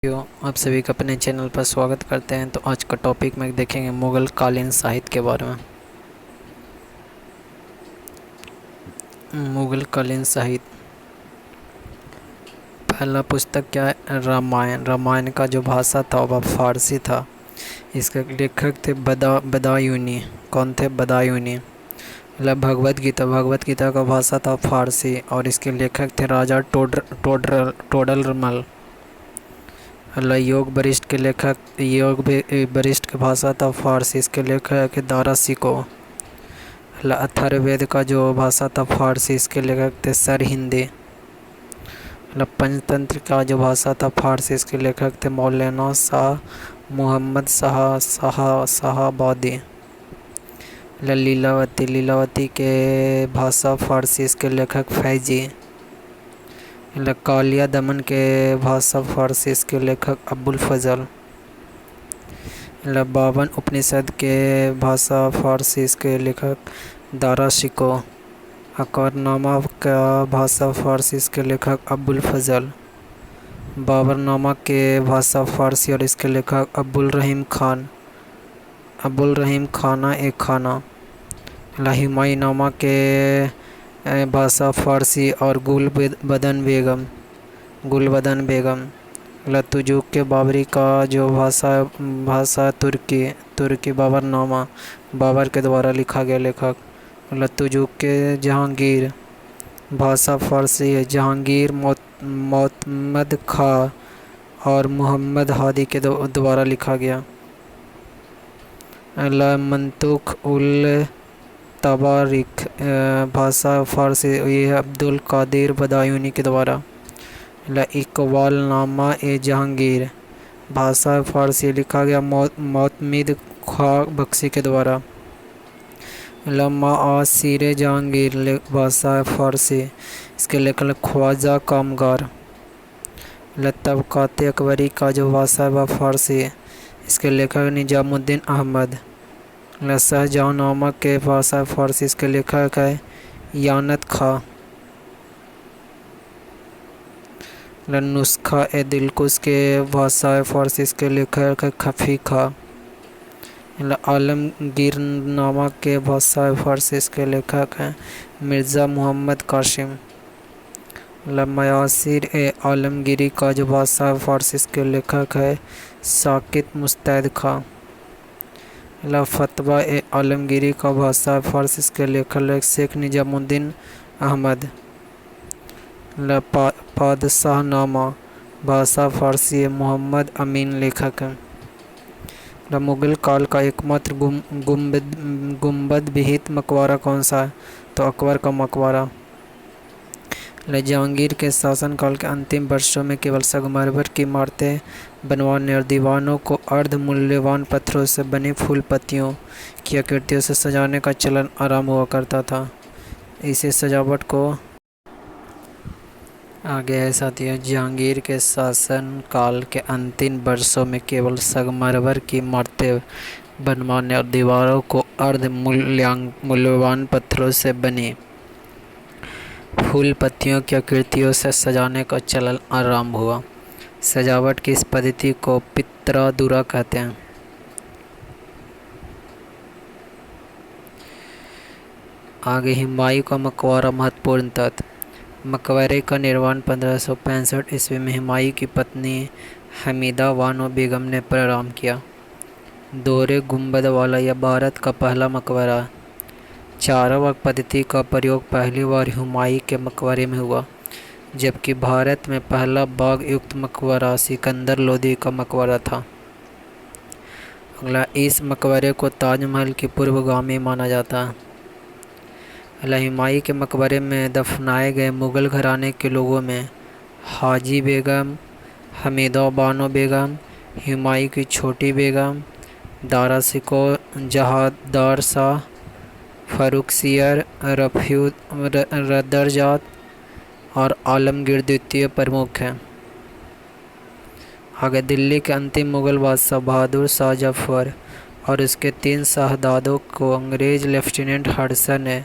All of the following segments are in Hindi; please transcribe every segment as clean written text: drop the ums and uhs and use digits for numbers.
आप सभी का अपने चैनल पर स्वागत करते हैं। तो आज का टॉपिक में देखेंगे मुग़ल कालीन साहित्य के बारे में। मुग़ल कालीन साहित्य, पहला पुस्तक क्या है? रामायण। रामायण का जो भाषा था वह फारसी था। इसके लेखक थे बदायूनी। कौन थे? बदायूनी। मतलब भगवत गीता का भाषा था फारसी और इसके लेखक थे राजा टोडरमल। योग वरिष्ठ के लेखक, वरिष्ठ की भाषा था फारसी, इसके लेखक है दारा सिको। अथर्ववेद का जो भाषा था फारसी, इसके लेखक थे सर हिंदी। पंचतंत्र का जो भाषा था फारसी, इसके लेखक थे मौलाना शाह मोहम्मद शाहबादी। लीलावती के भाषा फारसी, इसके लेखक फैजी। कालिया दमन के भाषा फारसी, इसके लेखक अबुल फजल। 52 उपनिषद के भाषा फारसी, इसके लेखक दारा शिको। अकबरनामा का भाषा फारसी, इसके लेखक अबुल फजल। बाबरनामा के भाषा फारसी और इसके लेखक अब्दुल रहीम खान। अब्दुल रहीम खाना एक खाना। हुमायूंनामा के भाषा फारसी और गुलबदन बेगम। तुजुक के बाबरी का जो भाषा तुर्की बाबरनामा, बाबर के द्वारा लिखा गया लेखक। तुजुक के जहांगीर, भाषा फारसी है। जहांगीर मोहम्मद खां और मोहम्मद हादी के द्वारा लिखा गया। मंतुक उल तबारिक, भाषा फारसी, ये है अब्दुल कादिर बदायूनी के द्वारा। इकबाल नामा ए जहांगीर, भाषा फारसी, लिखा गया मोतमिद खां बख्शी के द्वारा। माआसिर जहांगीर, भाषा फारसी, इसके लेखक ख्वाजा कामगार। तबक़ात अकबरी का जो भाषा है वह फारसी, इसके लेखक निजामुद्दीन अहमद। शाहजहाँनामा के भाषा फारसी, इसके लेखक है यानत खां। नुस्खा ए दिलकुश के भाषा फारसी, इसके लेखक है खफी खां। आलमगीरनामा के भाषा फारसी, इसके लेखक हैं मिर्ज़ा मोहम्मद कासिम। मयासिर ए आलमगीरी का जो भाषा फारसी, इसके लेखक है साकित मुस्तैद खां। फतवा ए आलमगीरी का भाषा फारसी, इसके लेखक शेख निजामुद्दीन अहमद। पादशाहनामा, भाषा फारसी है, मोहम्मद अमीन लेखक है। मुग़ल काल का एकमात्र गुंबद विहित मकबरा कौन सा है? तो अकबर का मकबरा। जहांगीर के शासनकाल के अंतिम वर्षों में केवल संगमरमर की इमारतें बनवाने और दीवानों को अर्ध मूल्यवान पत्थरों से बनी फूल पत्तियों की आकृतियों से सजाने का चलन आरंभ हुआ करता था। इसे सजावट को आगे है साथियों। जहांगीर के शासनकाल के अंतिम वर्षों में केवल संगमरमर की इमारतें बनवाने और दीवारों को अर्ध मूल्यवान पत्थरों से बनी फूल पत्तियों की आकृतियों से सजाने का चलन आरंभ हुआ। सजावट की इस पद्धति को पित्रादुरा कहते हैं। आगे हुमायूं का मकबरा महत्वपूर्ण तथ्य। मकबरे का निर्माण 1565 ईस्वी में हुमायूं की पत्नी हमीदा बानो बेगम ने प्रारंभ किया। दोहरे गुंबद वाला यह भारत का पहला मकबरा। चारवाक पद्धति का प्रयोग पहली बार हुमायूं के मकबरे में हुआ, जबकि भारत में पहला बाग युक्त मकबरा सिकंदर लोदी का मकबरा था। अगला, इस मकबरे को ताजमहल की पूर्वगामी माना जाता है। हुमायूं के मकबरे में दफनाए गए मुग़ल घराने के लोगों में हाजी बेगम, हमीदा बानो बेगम, हुमायूं की छोटी बेगम, दारा शिको, जहादार शाह, फ़र्रुखसियर, रदरजात और आलमगीर द्वितीय प्रमुख हैं। आगे, दिल्ली के अंतिम मुग़ल बादशाह बहादुर शाह जफ़र और उसके 3 शहजादों को अंग्रेज़ लेफ्टिनेंट हडसन ने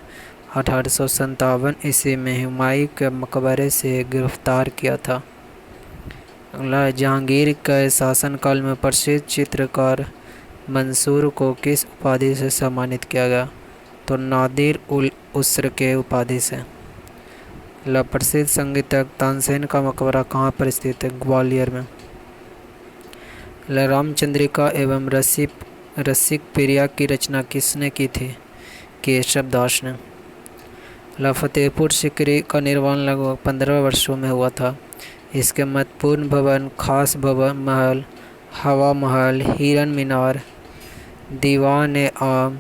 1857 ईस्वी में हुमायूं के मकबरे से गिरफ्तार किया था। अगला, जहांगीर के शासनकाल में प्रसिद्ध चित्रकार मंसूर को किस उपाधि से सम्मानित किया गया? तो नादिर उल उसर के उपाधि से। अगला, प्रसिद्ध संगीतज्ञ तानसेन का मकबरा कहाँ पर स्थित है? ग्वालियर में। अगला, रामचंद्रिका एवं रसिक प्रिया की रचना किसने की थी? केशव दास ने। अगला, फतेहपुर सीकरी का निर्माण लगभग 15 वर्षों में हुआ था। इसके महत्वपूर्ण भवन, खास भवन, महल, हवा महल, हिरन मीनार, दीवान आम,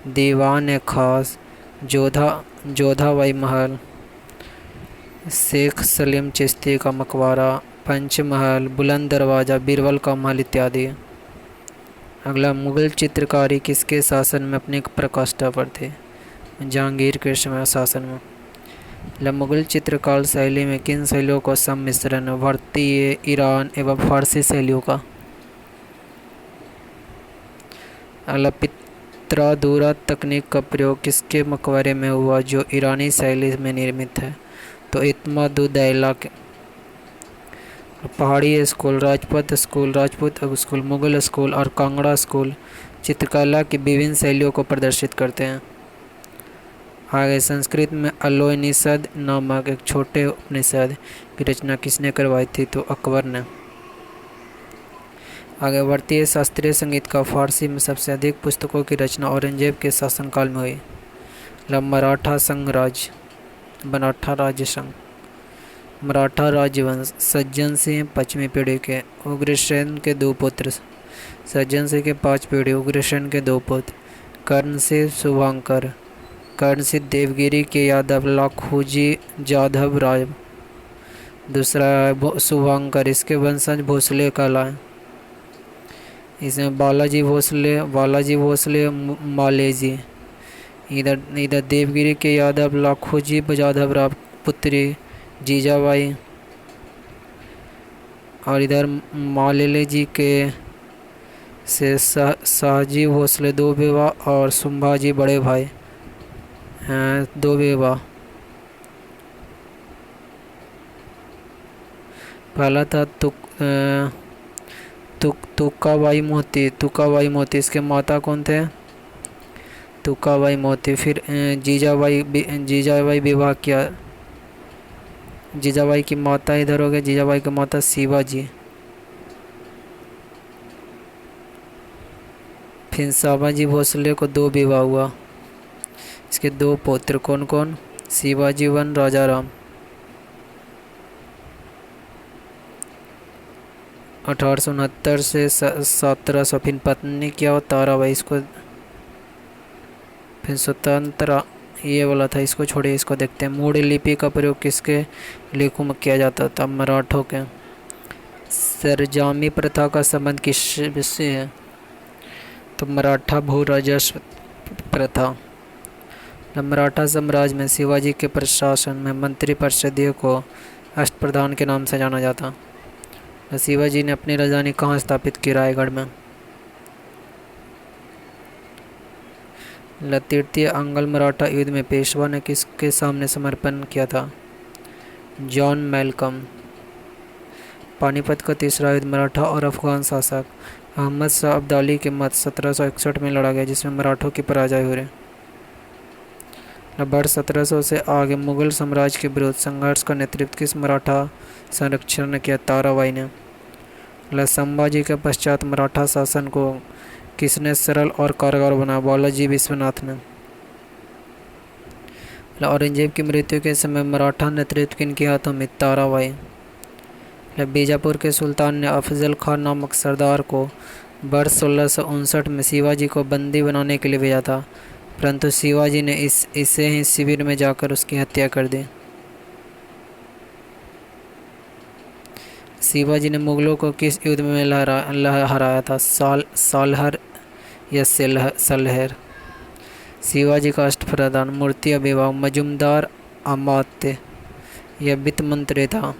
दीवान खास, जोधाबाई महल, शेख सलीम चिश्ती का मकबरा, पंचमहल, बुलंद दरवाज़ा, बीरबल का महल इत्यादि। अगला, मुगल चित्रकारी किसके शासन में अपनी प्रकाष्ठा पर थी? जहांगीर के समय शासन में। अगला, मुगल चित्रकार शैली में किन शैलियों का सम्मिश्रण है? भारतीय, ईरान एवं फारसी शैलियों का। अगला, पित्रादुरा तकनीक का प्रयोग किसके मकबरे में हुआ जो ईरानी शैली में निर्मित है? तो इत्मादुद्दौला के। पहाड़ी school, Rajput school, Mughal school और कांगड़ा स्कूल चित्रकला की विभिन्न शैलियों को प्रदर्शित करते हैं। आगे, संस्कृत में अलोनिषद नामक एक छोटे उपनिषद की रचना किसने करवाई थी? तो अकबर ने। आगे, भारतीय शास्त्रीय संगीत का फारसी में सबसे अधिक पुस्तकों की रचना औरंगजेब के शासनकाल में हुई। मराठा राज्य संघ, मराठा राजवंश, सज्जन सिंह पश्चिमी पीढ़ी के, उग्रसेन के 2 पुत्र, सज्जन सिंह के 5 पीढ़ी, उग्रसेन के 2 पुत्र, कर्ण सिंह शुभंकर, कर्ण सिंह देवगिरी के यादव, लाखोजी जाधव राय, दूसरा शुभंकर, इसके वंशज भोसले कहलाए। इसमें बालाजी भोसले मालेजी। इधर देवगिरी के यादव लाखोजी जाधव राव पुत्री जीजाबाई, और इधर मालेले जी के से शाहजी भोसले 2 विवाह और संभाजी बड़े भाई 2 विवाह। पहला था तुकाबाई मोती, इसके माता कौन थे? तुकाबाई मोती। फिर जीजाबाई विवाह किया, जीजाबाई की माता इधर हो गए, जीजाबाई की माता शिवाजी। फिर शाबाजी भोसले को 2 विवाह हुआ, इसके 2 पुत्र कौन कौन? शिवाजी वन राजाराम। 1869 से 1700। फिर पत्नी क्या हो? ताराबाई। इसको फिर स्वतंत्र ये वाला था, इसको छोड़िए, इसको देखते हैं। मूढ़ लिपि का प्रयोग किसके लेखों में किया जाता था? मराठों के। सरजामी प्रथा का संबंध किससे है? तो मराठा भू राजस्व प्रथा। मराठा साम्राज्य में शिवाजी के प्रशासन में मंत्री परिषदीय को अष्टप्रधान के नाम से जाना जाता। शिवाजी ने अपनी राजधानी कहाँ स्थापित की? रायगढ़ में। तृतीय अंगल मराठा युद्ध में पेशवा ने किसके सामने समर्पण किया था? John Malcolm. पानीपत का तीसरा युद्ध मराठा और अफगान शासक अहमद शाह अब्दाली के मध्य 1761 में लड़ा गया, जिसमें मराठों की पराजय हुई। वर्ष 1700 से आगे मुगल साम्राज्य के विरुद्ध संघर्ष का नेतृत्व किस मराठा संरक्षण ने किया? ताराबाई ने। संभाजी के पश्चात मराठा शासन को किसने सरल और कारगर बनाया? बालाजी विश्वनाथ ने। औरंगजेब की मृत्यु के समय मराठा नेतृत्व किनके हाथों में? ताराबाई। बीजापुर के सुल्तान ने अफजल खान नामक सरदार को वर्ष 1659 में शिवाजी को बंदी बनाने के लिए भेजा था, परंतु शिवाजी ने इसे ही शिविर में जाकर उसकी हत्या कर दी। शिवाजी ने मुगलों को किस युद्ध में हराया था? सालहर या सलहर। शिवाजी का अष्टप्रधान मूर्ति विभाग मजुमदार अमात्य या वित्त मंत्री था।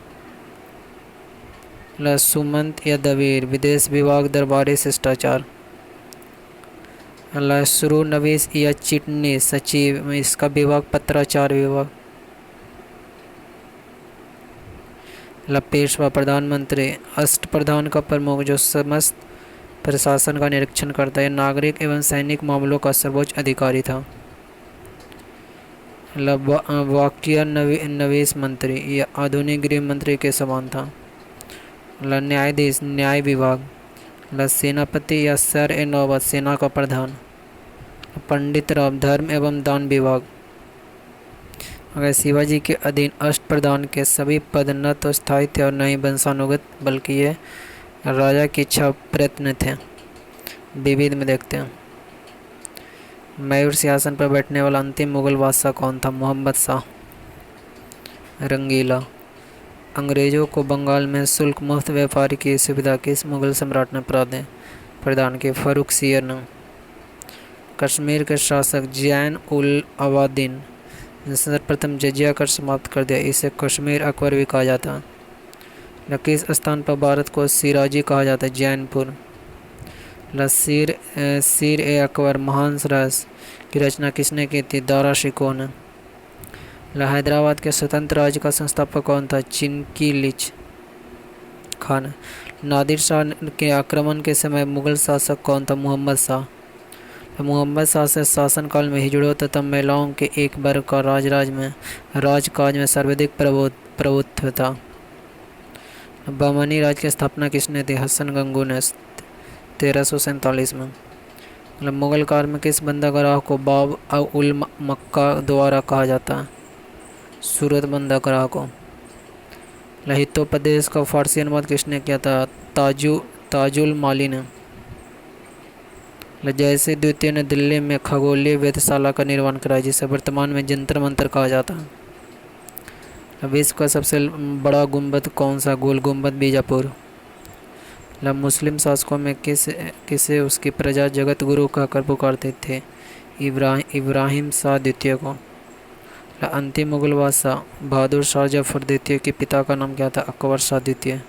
सुमंत या दवीर विदेश विभाग दरबारी शिष्टाचार। शुरू नवीस या चिटनी सचिव, इसका विभाग पत्राचार विभाग। पेशवा प्रधानमंत्री अष्टप्रधान का प्रमुख जो समस्त प्रशासन का निरीक्षण करता है, नागरिक एवं सैनिक मामलों का सर्वोच्च अधिकारी था। वाक्य नवेश मंत्री यह आधुनिक गृह मंत्री के समान था। न्यायाधीश न्याय विभाग। सेनापति या सर ए नौबत सेना का प्रधान। पंडित राव धर्म एवं दान विभाग। अगर शिवाजी के अधीन अष्टप्रधान के सभी पद न तो स्थायी थे और न ही वंशानुगत, बल्कि ये राजा की इच्छा प्रयत्न थे। विविध में देखते हैं। मयूर सिंहासन पर बैठने वाला अंतिम मुगल बादशाह कौन था? मोहम्मद शाह। रंगीला। अंग्रेजों को बंगाल में शुल्क मुक्त व्यापार की सुविधा किस मुगल सम्राट ने प्रदान की? फर्रुख सियर ने। कश्मीर के शासक जैन उल अबादीन ने सर्वप्रथम जजिया कर समाप्त कर दिया, इसे कश्मीर अकबर भी कहा जाता है। किस स्थान पर भारत को सिराजी कहा जाता है? जैनपुर। सीर ए अकबर महान रहस्य की रचना किसने की थी? दारा शिकोह ने। हैदराबाद के स्वतंत्र राज्य का संस्थापक कौन था? चिनकिलिच खान। नादिर शाह के आक्रमण के समय मुगल शासक कौन था? मोहम्मद शाह। मोहम्मद शाह से शासनकाल में हिजड़ों तथा महिलाओं के एक वर्ग का राजकाज में सर्वाधिक प्रभुत्व था। बहमनी राज्य की स्थापना किसने दी? हसन गंगू ने 1347 में। मुगल काल में किस बंदरगाह को बाब उल मक्का द्वारा कहा जाता है? सूरत बंदरगाह को। हितोपदेश का फारसी अनुवाद किसने किया था? ताजुल माली ने। जयसिंह द्वितीय ने दिल्ली में खगोलीय वेधशाला का निर्माण कराया, जिसे वर्तमान में जंतर मंतर कहा जाता है। विश्व का सबसे बड़ा गुंबद कौन सा? गोल गुंबद बीजापुर। मुस्लिम शासकों में किसे उसकी प्रजा जगत गुरु कहकर पुकारते थे? इब्राहिम शाह द्वितीय को। अंतिम मुगल बादशाह बहादुर शाह जफर द्वितीय के पिता का नाम क्या था? अकबर शाह द्वितीय।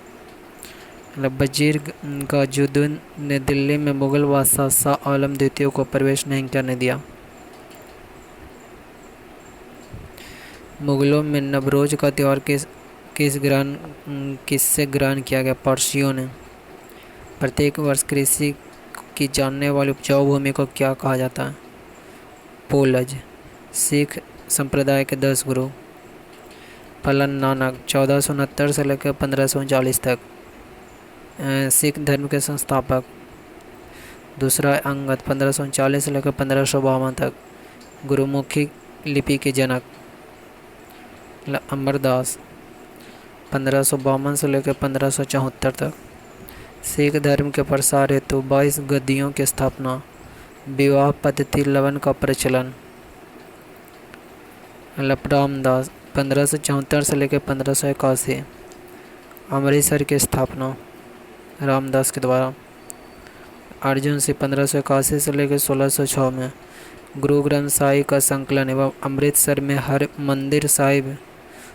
वजीर गजुद्दीन ने दिल्ली में मुगल बादशाह शाह आलम द्वितीय को प्रवेश नहीं करने दिया। मुगलों में नवरोज का त्यौहार किससे ग्रहण किया गया? पारसियों ने। प्रत्येक वर्ष कृषि की जानने वाली उपजाऊ भूमि को क्या कहा जाता है? पोलज। सिख संप्रदाय के 10 गुरु। फलन नानक 1469 से लेकर 1539 तक सिख धर्म के संस्थापक। दूसरा अंगद 1540 से लेकर 1552 तक गुरुमुखी लिपि के जनक। अमरदास 1552 से लेकर 1574 तक सिख धर्म के प्रसार हेतु 22 गद्दियों की स्थापना। विवाह पद्धति लवन का प्रचलन। रामदास 1574 से लेकर 1581 अमृतसर की स्थापना रामदास के द्वारा। अर्जुन सिंह 1581 से लेकर 1606 में गुरु ग्रंथ साहिब का संकलन एवं अमृतसर में हर मंदिर साहिब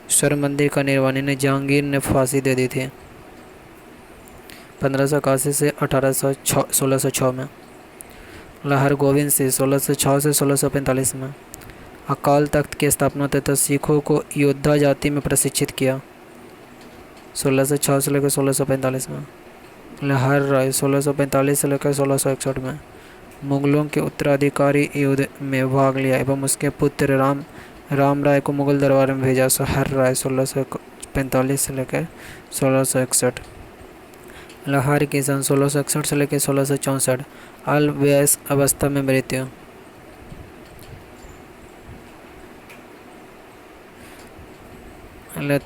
स्वर मंदिर का निर्माण ने जहांगीर ने फांसी दे दी थी 1581 से 1606 में। हर गोविंद सिंह 1606 से 1645 में अकाल तख्त की स्थापना तथा सिखों को योद्धा जाति में प्रशिक्षित किया 1606 से लेकर 1645 में। हर राय 1645 से लेकर 1661 में मुगलों के उत्तराधिकारी युद्ध में भाग लिया एवं उसके पुत्र राम राय को मुगल दरबार में भेजा। हर राय 1645 से लेकर 1661। लाहौर की सन 1661 से लेकर 1664 अल वयस्क अवस्था में मृत्यु।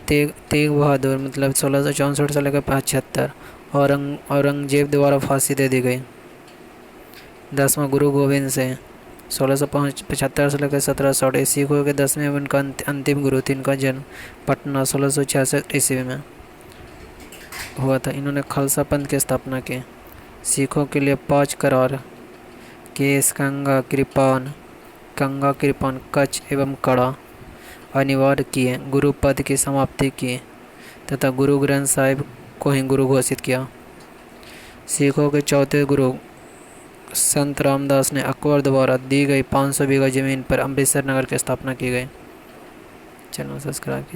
तेग बहादुर मतलब 1664 से लेकर 75 औरंगजेब द्वारा फांसी दे दी गई। 10वां गुरु गोविंद सिंह 1675 से लेकर 1760 सिखों के 10वें उनका अंतिम गुरु थी। इनका जन्म पटना 1666 ईस्वी में हुआ था। इन्होंने खालसा पंथ की स्थापना की। सिखों के लिए 5 करार केस कंगा कृपान कच्छ एवं कड़ा अनिवार्य किए। गुरु पद की समाप्ति की तथा गुरु ग्रंथ साहिब को ही गुरु घोषित किया। सिखों के चौथे गुरु संत रामदास ने अकबर द्वारा दी गई 500 बीघा जमीन पर अमृतसर नगर की स्थापना की गई। चैनल सब्सक्राइब कीजिए।